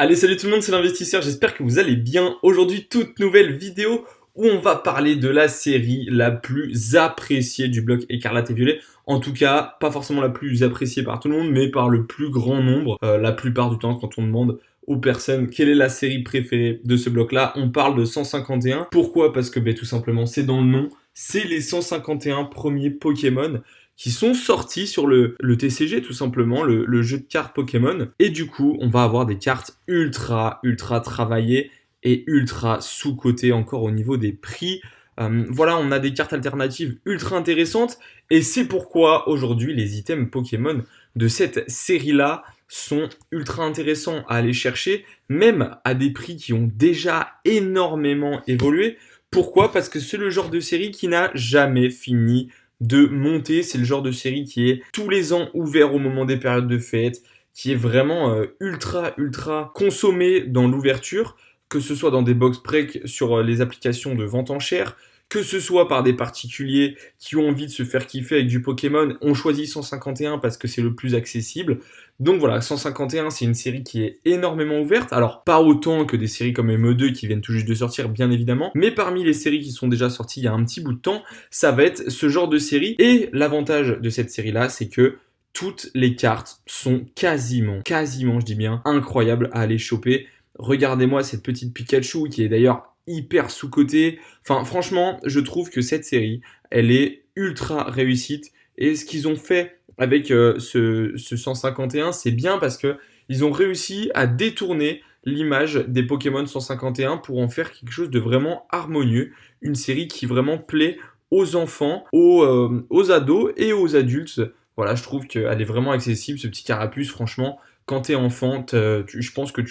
Allez, salut tout le monde, c'est l'investisseur, j'espère que vous allez bien. Aujourd'hui, toute nouvelle vidéo où on va parler de la série la plus appréciée du bloc Écarlate et Violet. En tout cas, pas forcément la plus appréciée par tout le monde, mais par le plus grand nombre. La plupart du temps, quand on demande aux personnes quelle est la série préférée de ce bloc-là, on parle de 151. Pourquoi? Parce que tout simplement, c'est dans le nom. C'est les 151 premiers Pokémon qui sont sortis sur le TCG, tout simplement, le jeu de cartes Pokémon. Et du coup, on va avoir des cartes ultra travaillées et ultra sous-cotées encore au niveau des prix. Voilà, on a des cartes alternatives ultra intéressantes. Et c'est pourquoi aujourd'hui, les items Pokémon de cette série-là sont ultra intéressants à aller chercher, même à des prix qui ont déjà énormément évolué. Pourquoi? Parce que c'est le genre de série qui n'a jamais fini de monter. C'est le genre de série qui est tous les ans ouvert au moment des périodes de fête, qui est vraiment ultra consommé dans l'ouverture, que ce soit dans des box break sur les applications de vente en chair, que ce soit par des particuliers qui ont envie de se faire kiffer avec du Pokémon. On choisit 151 parce que c'est le plus accessible. Donc voilà, 151, c'est une série qui est énormément ouverte. Alors, pas autant que des séries comme ME2 qui viennent tout juste de sortir, bien évidemment. Mais parmi les séries qui sont déjà sorties il y a un petit bout de temps, ça va être ce genre de série. Et l'avantage de cette série-là, c'est que toutes les cartes sont quasiment, je dis bien, incroyables à aller choper. Regardez-moi cette petite Pikachu qui est d'ailleurs hyper sous-cotée. Enfin, franchement, je trouve que cette série, elle est ultra réussite. Et ce qu'ils ont fait avec ce 151, c'est bien parce que ils ont réussi à détourner l'image des Pokémon 151 pour en faire quelque chose de vraiment harmonieux. Une série qui vraiment plaît aux enfants, aux ados et aux adultes. Voilà, je trouve qu'elle est vraiment accessible, ce petit carapuce. Franchement, quand t'es enfant, je pense que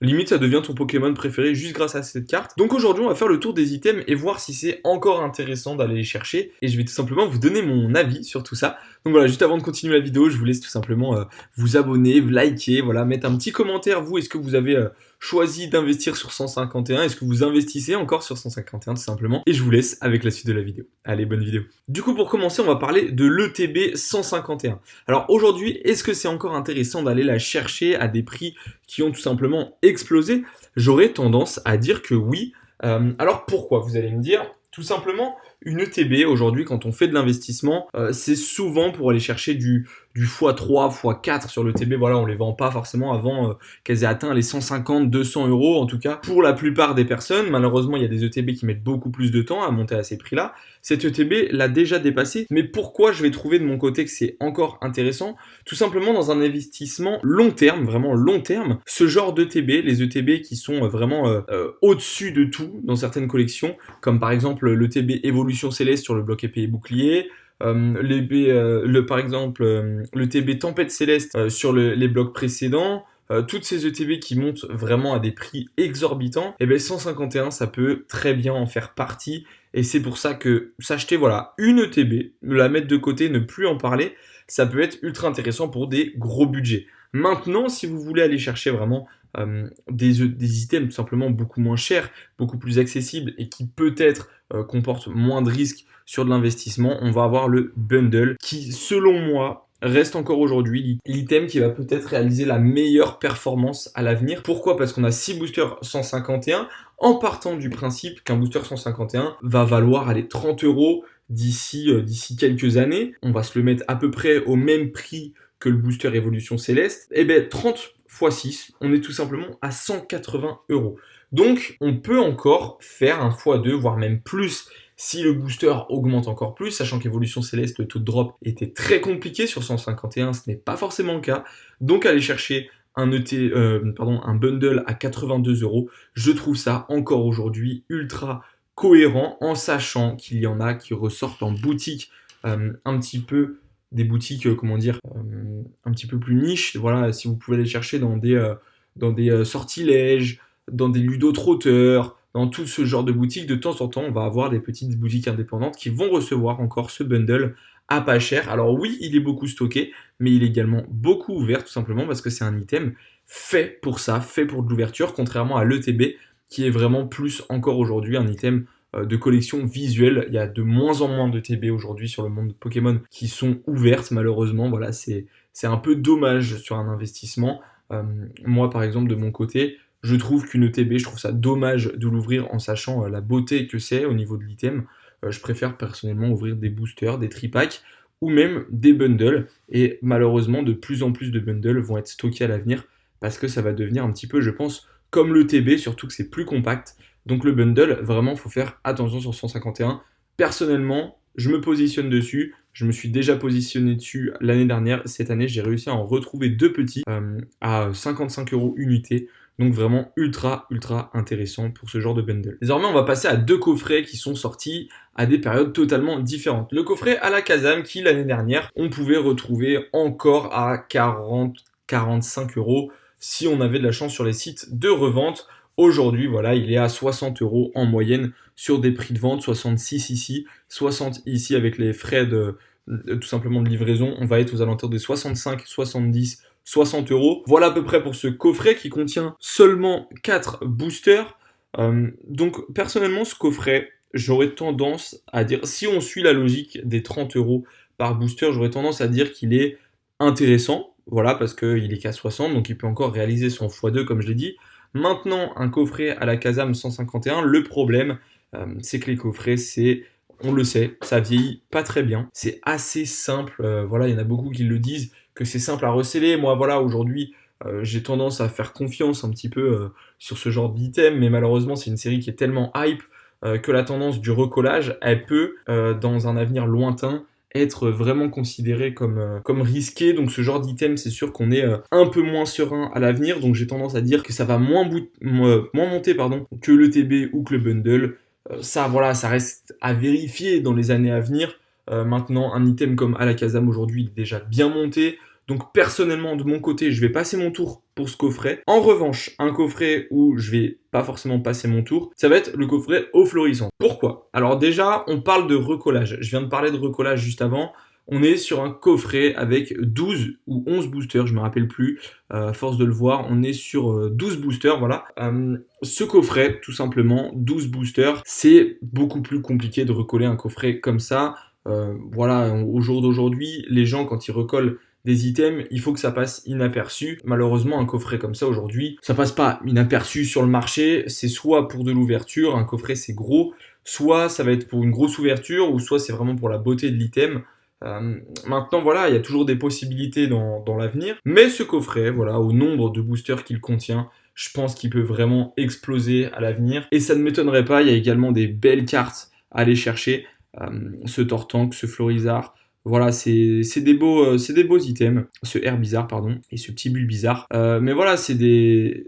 limite, ça devient ton Pokémon préféré juste grâce à cette carte. Donc aujourd'hui, on va faire le tour des items et voir si c'est encore intéressant d'aller les chercher. Et je vais tout simplement vous donner mon avis sur tout ça. Donc voilà, juste avant de continuer la vidéo, je vous laisse tout simplement vous abonner, liker, voilà, mettre un petit commentaire. Vous, est-ce que vous avez choisi d'investir sur 151? Est-ce que vous investissez encore sur 151 tout simplement? Et je vous laisse avec la suite de la vidéo. Allez, bonne vidéo. Du coup, pour commencer, on va parler de l'ETB 151. Alors aujourd'hui, est-ce que c'est encore intéressant d'aller la chercher à des prix qui ont tout simplement explosé? J'aurais tendance à dire que oui. Alors pourquoi? Vous allez me dire, tout simplement, une ETB aujourd'hui, quand on fait de l'investissement, c'est souvent pour aller chercher du x3, x4 sur l'ETB. Voilà, on les vend pas forcément avant qu'elles aient atteint les 150, 200 euros. En tout cas, pour la plupart des personnes, malheureusement, il y a des ETB qui mettent beaucoup plus de temps à monter à ces prix-là. Cette ETB l'a déjà dépassé. Mais pourquoi je vais trouver de mon côté que c'est encore intéressant? Tout simplement dans un investissement long terme, vraiment long terme, ce genre d'ETB, les ETB qui sont vraiment au-dessus de tout dans certaines collections, comme par exemple l'ETB Évolution Céleste sur le bloc épée et bouclier, par exemple le TB Tempête Céleste sur les blocs précédents, toutes ces ETB qui montent vraiment à des prix exorbitants, et 151 ça peut très bien en faire partie. Et c'est pour ça que s'acheter voilà une ETB, la mettre de côté, ne plus en parler, ça peut être ultra intéressant pour des gros budgets. Maintenant, si vous voulez aller chercher vraiment des items tout simplement beaucoup moins chers, beaucoup plus accessibles et qui peut-être comportent moins de risques sur de l'investissement, on va avoir le bundle qui, selon moi, reste encore aujourd'hui l'item qui va peut-être réaliser la meilleure performance à l'avenir. Pourquoi? Parce qu'on a 6 boosters 151 en partant du principe qu'un booster 151 va valoir aller 30 euros d'ici quelques années. On va se le mettre à peu près au même prix que le booster Évolution Céleste. Et 30 x 6, on est tout simplement à 180 euros. Donc, on peut encore faire un x2, voire même plus, si le booster augmente encore plus, sachant qu'Évolution Céleste, le taux de drop était très compliqué sur 151, ce n'est pas forcément le cas. Donc, aller chercher un bundle à 82 euros, je trouve ça encore aujourd'hui ultra cohérent, en sachant qu'il y en a qui ressortent en boutique un petit peu des boutiques, un petit peu plus niche. Voilà, si vous pouvez aller chercher dans des sortilèges, dans des ludotrotteurs, dans tout ce genre de boutiques, de temps en temps, on va avoir des petites boutiques indépendantes qui vont recevoir encore ce bundle à pas cher. Alors oui, il est beaucoup stocké, mais il est également beaucoup ouvert, tout simplement parce que c'est un item fait pour ça, fait pour de l'ouverture, contrairement à l'ETB, qui est vraiment plus encore aujourd'hui un item de collection visuelle. Il y a de moins en moins de TB aujourd'hui sur le monde Pokémon qui sont ouvertes, malheureusement. Voilà, c'est un peu dommage sur un investissement. Moi, par exemple, de mon côté, je trouve qu'une ETB, je trouve ça dommage de l'ouvrir en sachant la beauté que c'est au niveau de l'item. Je préfère personnellement ouvrir des boosters, des tripacks ou même des bundles. Et malheureusement, de plus en plus de bundles vont être stockés à l'avenir parce que ça va devenir un petit peu, je pense, comme le TB, surtout que c'est plus compact. Donc le bundle, vraiment, il faut faire attention sur 151. Personnellement, je me positionne dessus. Je me suis déjà positionné dessus l'année dernière. Cette année, j'ai réussi à en retrouver deux petits à 55 € unité. Donc vraiment ultra intéressant pour ce genre de bundle. Désormais, on va passer à deux coffrets qui sont sortis à des périodes totalement différentes. Le coffret à la Kazam qui l'année dernière, on pouvait retrouver encore à 40-45 € si on avait de la chance sur les sites de revente. Aujourd'hui, voilà, il est à 60 € en moyenne sur des prix de vente, 66 ici, 60 ici avec les frais tout simplement de livraison. On va être aux alentours des 65, 70, 60 €. Voilà à peu près pour ce coffret qui contient seulement 4 boosters. Donc personnellement, ce coffret, j'aurais tendance à dire, si on suit la logique des 30 € par booster, j'aurais tendance à dire qu'il est intéressant. Voilà, parce qu'il est qu'à 60, donc il peut encore réaliser son x2 comme je l'ai dit. Maintenant, un coffret à la Kazam 151, le problème, c'est que les coffrets, on le sait, ça vieillit pas très bien. C'est assez simple, voilà, il y en a beaucoup qui le disent, que c'est simple à receller. Moi, voilà, aujourd'hui, j'ai tendance à faire confiance un petit peu sur ce genre d'item, mais malheureusement, c'est une série qui est tellement hype que la tendance du recollage, elle peut, dans un avenir lointain, être vraiment considéré comme risqué. Donc ce genre d'item, c'est sûr qu'on est un peu moins serein à l'avenir. Donc j'ai tendance à dire que ça va moins monter que le TB ou que le bundle. Ça, voilà, ça reste à vérifier dans les années à venir. Maintenant, un item comme Alakazam aujourd'hui, il est déjà bien monté. Donc personnellement, de mon côté, je vais passer mon tour pour ce coffret. En revanche, un coffret où je vais pas forcément passer mon tour, ça va être le coffret eau florissante. Pourquoi? Alors déjà, on parle de recollage. Je viens de parler de recollage juste avant. On est sur un coffret avec 12 ou 11 boosters, je me rappelle plus, à force de le voir, on est sur 12 boosters, voilà. Ce coffret, tout simplement, 12 boosters, c'est beaucoup plus compliqué de recoller un coffret comme ça. Voilà, au jour d'aujourd'hui, les gens, quand ils recollent des items, il faut que ça passe inaperçu. Malheureusement, un coffret comme ça aujourd'hui, ça passe pas inaperçu sur le marché. C'est soit pour de l'ouverture, un coffret c'est gros, soit ça va être pour une grosse ouverture, ou soit c'est vraiment pour la beauté de l'item. Maintenant, voilà, il y a toujours des possibilités dans l'avenir. Mais ce coffret, voilà, au nombre de boosters qu'il contient, je pense qu'il peut vraiment exploser à l'avenir. Et ça ne m'étonnerait pas, il y a également des belles cartes à aller chercher. Ce Tortank, ce Florizard. Voilà, c'est des beaux items. Ce Herbizarre, pardon, et ce petit Bulbizarre. Mais voilà, c'est des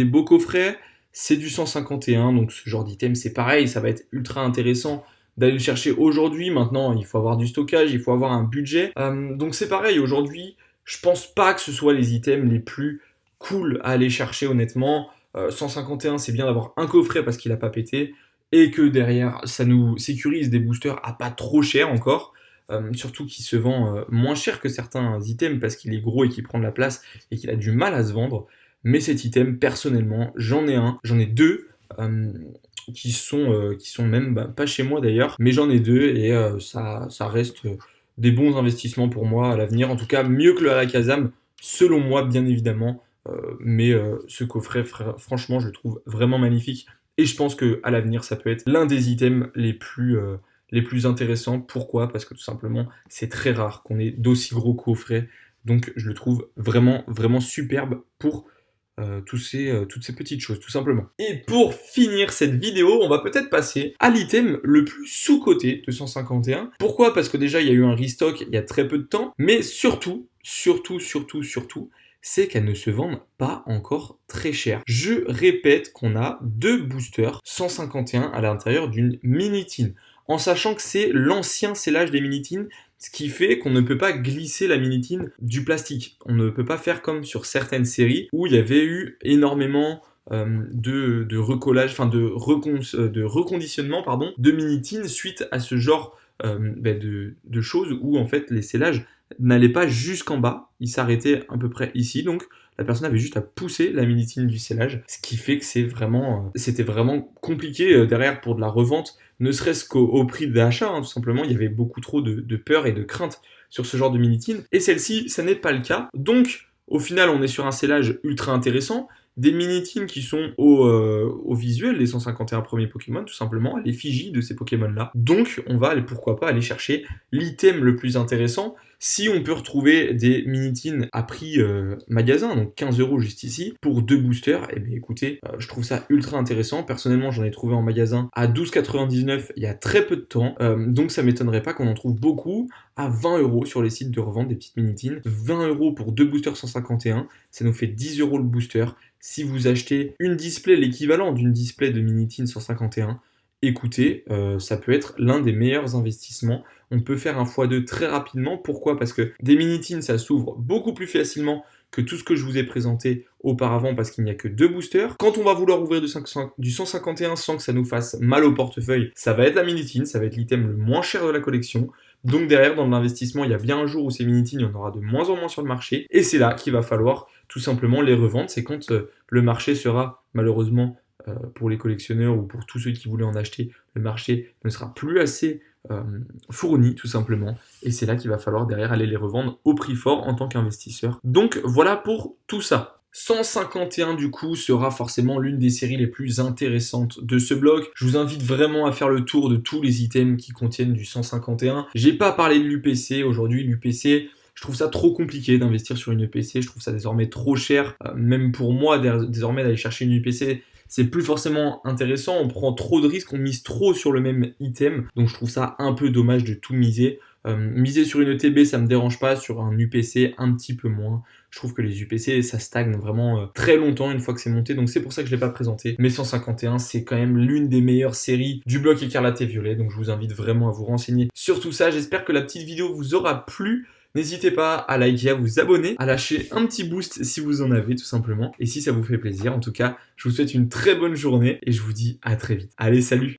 beaux coffrets. C'est du 151, donc ce genre d'item, c'est pareil, ça va être ultra intéressant d'aller le chercher aujourd'hui. Maintenant, il faut avoir du stockage, il faut avoir un budget. Donc c'est pareil, aujourd'hui, je pense pas que ce soit les items les plus cool à aller chercher, honnêtement. 151, c'est bien d'avoir un coffret parce qu'il a pas pété, et que derrière, ça nous sécurise des boosters à pas trop cher encore. Surtout qu'il se vend moins cher que certains items parce qu'il est gros et qu'il prend de la place et qu'il a du mal à se vendre. Mais cet item, personnellement, j'en ai deux qui sont même pas chez moi d'ailleurs, mais j'en ai deux et ça reste des bons investissements pour moi à l'avenir. En tout cas, mieux que le Alakazam, selon moi, bien évidemment. Mais ce coffret, franchement, je le trouve vraiment magnifique. Et je pense qu'à l'avenir, ça peut être l'un des items les plus intéressants. Pourquoi? Parce que tout simplement, c'est très rare qu'on ait d'aussi gros coffrets. Donc, je le trouve vraiment superbe pour toutes ces petites choses, tout simplement. Et pour finir cette vidéo, on va peut-être passer à l'item le plus sous-coté de 151. Pourquoi? Parce que déjà, il y a eu un restock il y a très peu de temps. Mais surtout, c'est qu'elles ne se vendent pas encore très cher. Je répète qu'on a deux boosters 151 à l'intérieur d'une Minitine, en sachant que c'est l'ancien scellage des Minitines, ce qui fait qu'on ne peut pas glisser la Minitine du plastique. On ne peut pas faire comme sur certaines séries où il y avait eu énormément de recollage, enfin de reconditionnement de Minitine suite à ce genre de choses où en fait les scellages n'allaient pas jusqu'en bas, ils s'arrêtaient à peu près ici, donc la personne avait juste à pousser la Minitine du scellage, ce qui fait que c'était vraiment compliqué derrière pour de la revente, ne serait-ce qu'au prix d'achat, tout simplement, il y avait beaucoup trop de peur et de crainte sur ce genre de Minitine, et celle-ci, ça n'est pas le cas, donc Au final, on est sur un scellage ultra intéressant. Des mini-teams qui sont au visuel, les 151 premiers Pokémon, tout simplement, à l'effigie de ces Pokémon-là. Donc, on va aller, pourquoi pas, aller chercher l'item le plus intéressant. Si on peut retrouver des mini-teams à prix magasin, donc 15 € juste ici, pour 2 boosters, eh bien écoutez, je trouve ça ultra intéressant. Personnellement, j'en ai trouvé en magasin à 12,99 il y a très peu de temps, donc ça m'étonnerait pas qu'on en trouve beaucoup à 20 € sur les sites de revente des petites mini-teams. 20 € pour 2 boosters 151, ça nous fait 10 € le booster. Si vous achetez une display, l'équivalent d'une display de mini-team 151, écoutez, ça peut être l'un des meilleurs investissements. On peut faire un x2 très rapidement. Pourquoi ? Parce que des mini-teams, ça s'ouvre beaucoup plus facilement que tout ce que je vous ai présenté auparavant parce qu'il n'y a que 2 boosters. Quand on va vouloir ouvrir du 151 sans que ça nous fasse mal au portefeuille, ça va être la mini-team, ça va être l'item le moins cher de la collection. Donc derrière, dans l'investissement, il y a bien un jour où ces mini-teams, il y en aura de moins en moins sur le marché. Et c'est là qu'il va falloir tout simplement les revendre. C'est quand le marché sera malheureusement pour les collectionneurs ou pour tous ceux qui voulaient en acheter, le marché ne sera plus assez fourni tout simplement. Et c'est là qu'il va falloir derrière aller les revendre au prix fort en tant qu'investisseur. Donc voilà pour tout ça. 151 du coup sera forcément l'une des séries les plus intéressantes de ce bloc. Je vous invite vraiment à faire le tour de tous les items qui contiennent du 151. J'ai pas parlé de l'UPC aujourd'hui. L'UPC, je trouve ça trop compliqué d'investir sur une UPC. Je trouve ça désormais trop cher. Même pour moi désormais d'aller chercher une UPC, c'est plus forcément intéressant. On prend trop de risques, on mise trop sur le même item. Donc je trouve ça un peu dommage de tout miser. Miser sur une ETB, ça me dérange pas. Sur un UPC, un petit peu moins. Je trouve que les UPC, ça stagne vraiment très longtemps une fois que c'est monté. Donc c'est pour ça que je ne l'ai pas présenté. Mais 151, c'est quand même l'une des meilleures séries du bloc écarlate et violet. Donc je vous invite vraiment à vous renseigner sur tout ça. J'espère que la petite vidéo vous aura plu. N'hésitez pas à liker, à vous abonner, à lâcher un petit boost si vous en avez tout simplement. Et si ça vous fait plaisir, en tout cas, je vous souhaite une très bonne journée et je vous dis à très vite. Allez, salut!